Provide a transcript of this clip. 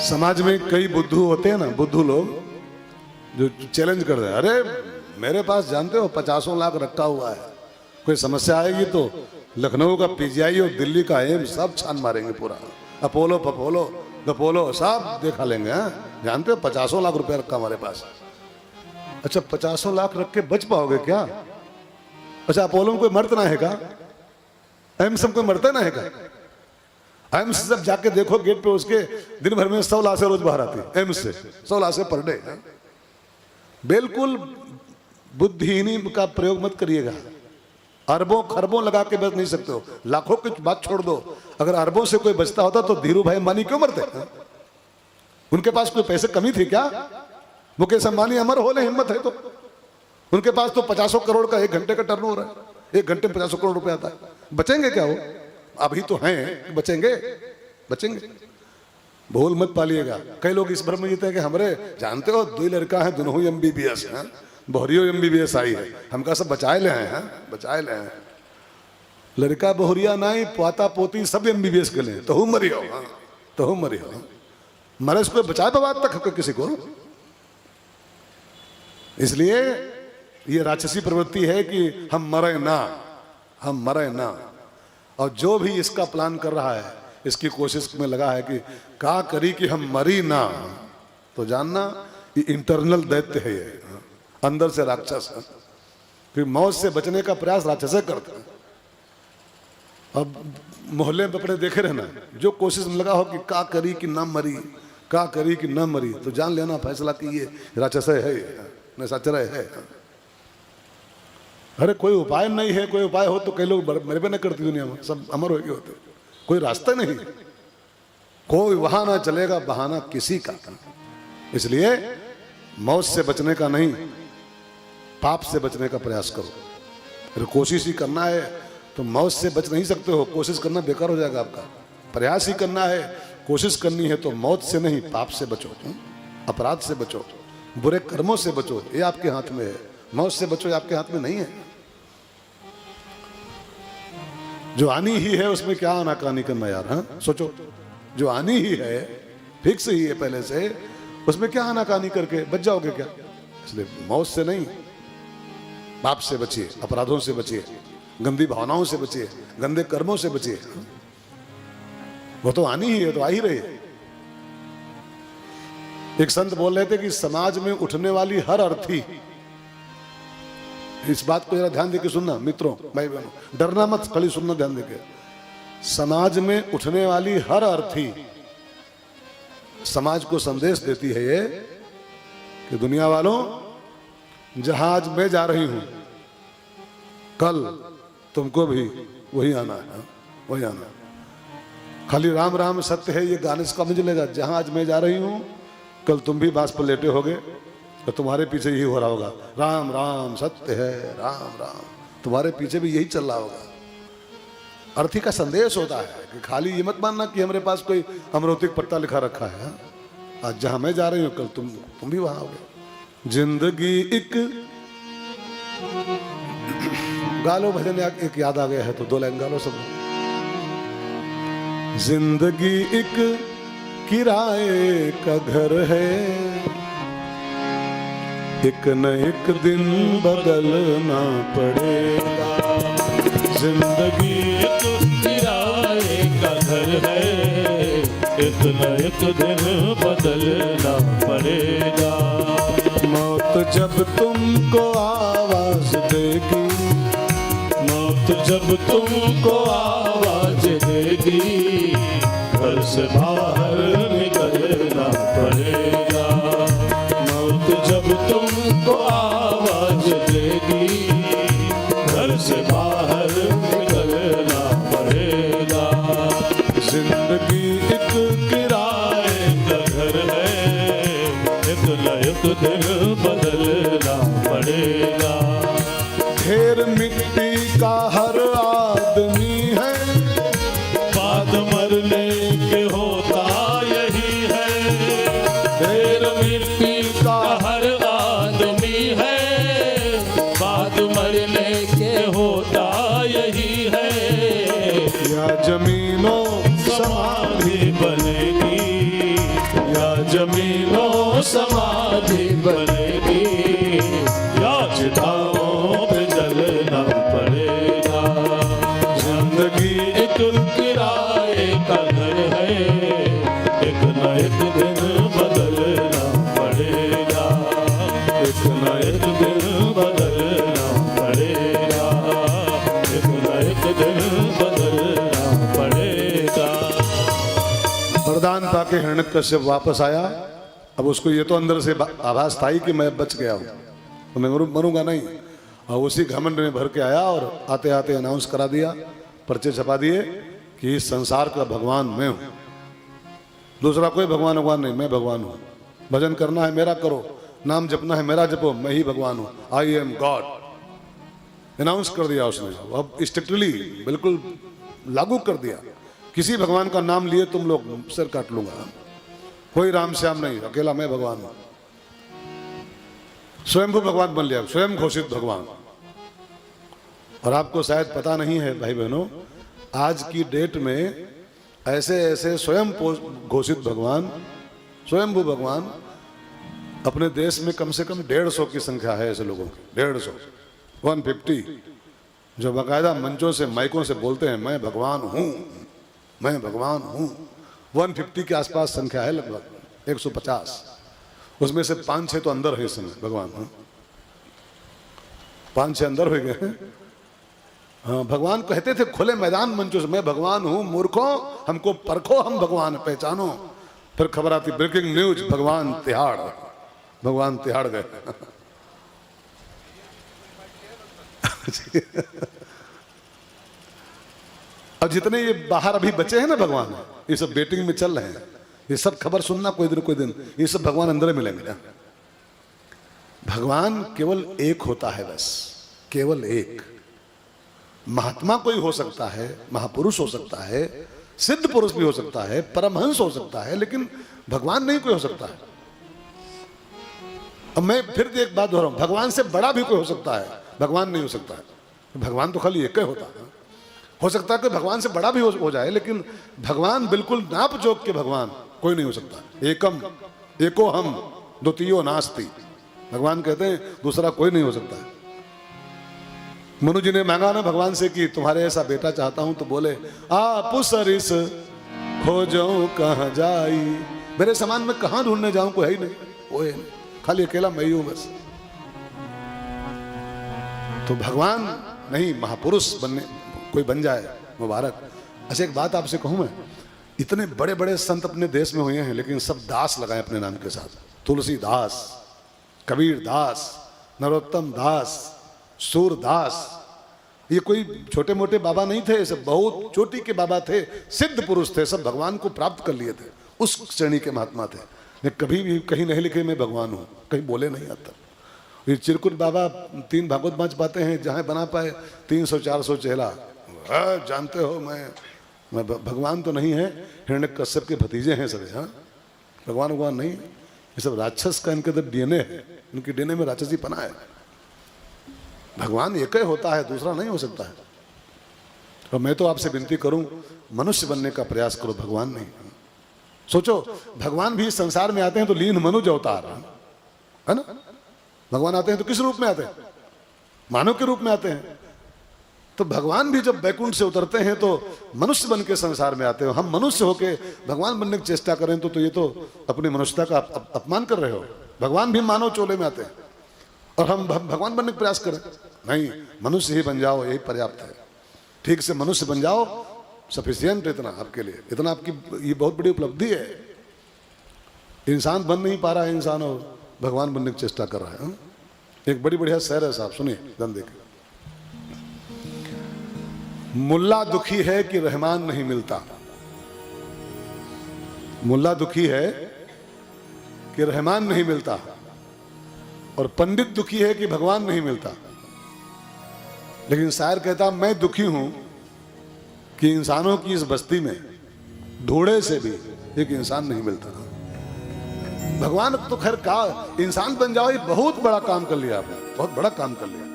समाज में कई बुद्धू होते हैं ना, बुद्धू लोग जो चैलेंज कर रहे हैं, अरे मेरे पास जानते हो 50 लाख रखा हुआ है, कोई समस्या आएगी तो लखनऊ का पीजीआई और दिल्ली का एम्स सब छान मारेंगे, पूरा अपोलो पपोलो गपोलो सब देखा लेंगे। जानते हो 50 लाख रुपया रखा हमारे पास। अच्छा 50 लाख रख के बच पाओगे क्या? अच्छा अपोलो में कोई मरता ना है क्या? एम्स में कोई मरता ना है क्या? एम्स जब जाके देखो गेट पे उसके दिन भर में 100 लाख से रोज बाहर आती, एम्स से 100 लाख से पर डे। बिल्कुल बुद्धिहीनी का प्रयोग मत करिएगा। अरबों खरबों लगा के बच नहीं सकते हो, लाखों की बात छोड़ दो, अगर अरबों से कोई बचता होता तो धीरू भाई अंबानी क्यों मरते? उनके पास कोई पैसे कमी थी क्या? मुकेश अंबानी अमर हो ले, हिम्मत है तो। उनके पास तो 50 करोड़ का 1 घंटे का टर्नओवर है, 1 घंटे में 50 करोड़ रुपया आता है। बचेंगे क्या वो? अभी तो हैं, बचेंगे बचेंगे। भूल मत पालिएगा। कई लोग इस भ्रम में जीते हैं कि हमारे जानते हो 2 लड़का है, दोनों ही MBBS हैं, बहुरियो MBBS आई है, हमका सब बचाए ले हैं, बचाए ले हैं। लड़का बहुरिया नहीं, पोता पोती सब MBBS के लिए, तो हूँ मरियो, तो हूँ मरियो। मरे इसको बचाए तो बात तक किसी को। इसलिए ये राक्षसी प्रवृत्ति है कि हम मरे ना, हम मरे ना। और जो भी इसका प्लान कर रहा है, इसकी कोशिश में लगा है कि क्या करी कि हम मरी ना, तो जानना ये इंटरनल दैत्य है, ये अंदर से राक्षस है। फिर मौत से बचने का प्रयास राक्षस करते हैं। अब मोहल्ले में अपने देखे रहना, जो कोशिश में लगा हो कि क्या करी कि ना मरी, क्या करी कि ना मरी, तो जान लेना फैसला कि ये राक्षस है, निशाचर है। अरे कोई उपाय नहीं है, कोई उपाय हो तो कई लोग मेरे पे न करती दुनिया में, सब अमर हो गए होते। कोई रास्ता नहीं, कोई वहां ना चलेगा बहाना किसी का। इसलिए मौत से बचने का नहीं, पाप से बचने का प्रयास करो। अगर कोशिश ही करना है तो मौत से बच नहीं सकते हो, कोशिश करना बेकार हो जाएगा आपका। प्रयास ही करना है, कोशिश करनी है तो मौत से नहीं, पाप से बचो, अपराध से बचो, बुरे कर्मों से बचो, ये आपके हाथ में है। मौत से बचो, ये आपके हाथ में नहीं है। जो आनी ही है उसमें क्या आनाकानी करना यार, हाँ सोचो। जो आनी ही है, फिक्स ही है पहले से, उसमें क्या आनाकानी करके बच जाओगे क्या? इसलिए मौत से नहीं, पाप से बचिए, अपराधों से बचिए, गंदी भावनाओं से बचिए, गंदे कर्मों से बचिए। वो तो आनी ही है, तो आ ही रही है। एक संत बोल रहे थे कि समाज में उठने वाली हर अर्थी, इस बात को जरा ध्यान देके सुनना मित्रों, भाई बहनों, डरना मत, खाली सुनना ध्यान देके। समाज में उठने वाली हर अर्थी समाज को संदेश देती है ये कि दुनिया वालों, जहाज में जा रही हूं, कल तुमको भी वही आना है, वही आना। खाली राम राम सत्य है ये गाने से कम चलेगा। जहाज में जा रही हूं, कल तुम भी बांस पर लेटे होगे तो तुम्हारे पीछे यही हो रहा होगा, राम राम सत्य है, राम राम, तुम्हारे पीछे भी यही चल रहा होगा। अर्थी का संदेश होता है कि खाली ये मत मानना कि हमारे पास कोई अमृतिक पट्टा लिखा रखा है। आज जहां मैं जा रही हूं, कल तुम भी वहां होगे। जिंदगी एक गालो भजन एक याद आ गया है तो 2 लाइन गालो सब। जिंदगी एक किराए का घर है, एक न एक दिन बदलना पड़ेगा। जिंदगी एक किराए का घर है, एक न एक दिन बदलना पड़ेगा। मौत जब तुमको आवाज देगी, मौत जब तुमको आवाज देगी, घर से बाहर निकलना पड़ेगा। मौत जब तुमको आवाज देगी, घर से बाहर निकलना पड़ेगा। जिंदगी एक किराए का घर है, एक न एक दिन बदलना पड़ेगा। ढेर मिट्टी का हर आदमी है, बाद मरने के होता यही है। ढेर मिट्टी का हर आदमी है, बाद मरने के होता यही है। या जमीनों समाधि बनेगी, या जमीनों समाधि बनेगी, याचिताओं पे जलना पड़ेगा। जिंदगी एक किराए का घर है, एक न एक दिन बदलना पड़ेगा, एक न एक दिन बदलना पड़ेगा, एक न एक दिन बदलना पड़ेगा। वरदान पाके हिरण्यकश्यप वापस आया। अब उसको ये तो अंदर से आभास था ही कि मैं बच गया हूँ, तो मैं मरूंगा नहीं। और उसी घमंड में भर के आया और आते आते अनाउंस करा दिया, पर्चे छपा दिए कि इस संसार का भगवान मैं हूँ, दूसरा कोई भगवान नहीं, मैं भगवान हूँ। भजन करना है मेरा करो, नाम जपना है मेरा जपो, मैं ही भगवान हूँ, आई एम गॉड। अनाउंस कर दिया उसने, अब स्ट्रिक्टली बिल्कुल लागू कर दिया। किसी भगवान का नाम लिए तुम लोग सिर काट लूंगा, कोई राम श्याम नहीं, अकेला मैं भगवान हूं। स्वयंभू भगवान बन लिया, स्वयं घोषित भगवान। और आपको शायद पता नहीं है भाई बहनों, आज की डेट में ऐसे ऐसे स्वयं घोषित भगवान, स्वयंभू भगवान अपने देश में कम से कम 150 की संख्या है। ऐसे लोगों की 150, 150 जो बाकायदा मंचों से माइकों से बोलते हैं मैं भगवान हूं, मैं भगवान हूं। 150 के आसपास संख्या है, लगभग 150। उसमें से 5-6 तो अंदर है इस समय भगवान। 5-6 अंदर हो गए हैं। हाँ, भगवान कहते थे खुले मैदान मंचों से, मैं भगवान हूं, मूर्खों हमको परखो, हम भगवान पहचानो। फिर खबर आती ब्रेकिंग न्यूज, भगवान तिहाड़, भगवान तिहाड़ गए। अब जितने ये बाहर अभी बचे हैं ना भगवान, ये सब बेटिंग में चल रहे हैं, ये सब खबर सुनना कोई दिन, ये सब भगवान अंदर मिलेंगे ना। भगवान केवल एक होता है, बस केवल एक। महात्मा कोई हो सकता है, महापुरुष हो सकता है, सिद्ध पुरुष भी हो सकता है, परमहंस हो सकता है, लेकिन भगवान नहीं कोई हो सकता है। अब मैं फिर एक बात दोहराऊं, भगवान से बड़ा भी कोई हो सकता है, भगवान नहीं हो सकता है। भगवान तो खाली एक ही होता है। हो सकता है कि भगवान से बड़ा भी हो जाए, लेकिन भगवान बिल्कुल नाप जोक के भगवान कोई नहीं हो सकता। एकम एको हम द्वितीयो नास्ति, भगवान कहते हैं दूसरा कोई नहीं हो सकता है। मनु जी ने मांगा ना भगवान से कि तुम्हारे ऐसा बेटा चाहता हूं, तो बोले आप सरिस खोजो कहां जाई, मेरे समान में कहां ढूंढने जाऊं, कोई है ही नहीं, वो है नहीं, खाली अकेला मैं ही हूं बस। तो भगवान नहीं, महापुरुष बनने कोई बन जाए, मुबारक। अच्छा एक बात आपसे कहूं मैं, इतने बड़े बड़े संत अपने देश में हुए हैं, लेकिन सब दास लगाए अपने नाम के साथ। तुलसीदास, कबीर दास, नरोत्तम दास, सूरदास, ये कोई छोटे मोटे बाबा नहीं थे, सब बहुत चोटी के बाबा थे, सिद्ध पुरुष थे, सब भगवान को प्राप्त कर लिए थे, उस श्रेणी के महात्मा थे। ने कभी भी कहीं नहीं लिखे मैं भगवान हूँ, कहीं बोले नहीं आता। ये चिरकुट बाबा 3 भागवत बाँच पाते हैं, जहाँ बना पाए 300-400 चेहरा। जानते हो मैं भगवान तो नहीं है, हिरण्यकश्यप के भतीजे हैं सब। हाँ, भगवान नहीं, ये सब राक्षस का इनके अंदर डीएनए है, इनके डीएनए में राक्षसी पना है। भगवान एक ही होता है, दूसरा नहीं हो सकता है। और मैं तो आपसे विनती करूं, मनुष्य बनने का प्रयास करो, भगवान नहीं। सोचो भगवान भी संसार में आते हैं तो लीन मनुज अवतार है ना। भगवान आते हैं तो किस रूप में आते हैं? मानव के रूप में आते हैं। तो भगवान भी जब बैकुंठ से उतरते हैं तो मनुष्य बन के संसार में आते हो। हम मनुष्य होके भगवान बनने की चेष्टा करें तो ये तो अपनी मनुष्यता का अपमान कर रहे हो। भगवान भी मानव चोले में आते हैं और हम भगवान बनने का प्रयास करें। नहीं, मनुष्य ही बन जाओ, यही पर्याप्त है। ठीक से मनुष्य बन जाओ, सफिशियंट इतना आपके लिए, इतना आपकी ये बहुत बड़ी उपलब्धि है। इंसान बन नहीं पा रहा है इंसान, और भगवान बनने की चेष्टा कर रहा है। एक बड़ी बढ़िया शेर है साहब, सुनिए ध्यान देके। मुल्ला दुखी है कि रहमान नहीं मिलता। मुल्ला दुखी है कि रहमान नहीं मिलता, और पंडित दुखी है कि भगवान नहीं मिलता। लेकिन शायर कहता मैं दुखी हूं कि इंसानों की इस बस्ती में ढोड़े से भी एक इंसान नहीं मिलता। भगवान तो खैर का इंसान बन जाओ, ये बहुत बड़ा काम कर लिया आपने, बहुत बड़ा काम कर लिया।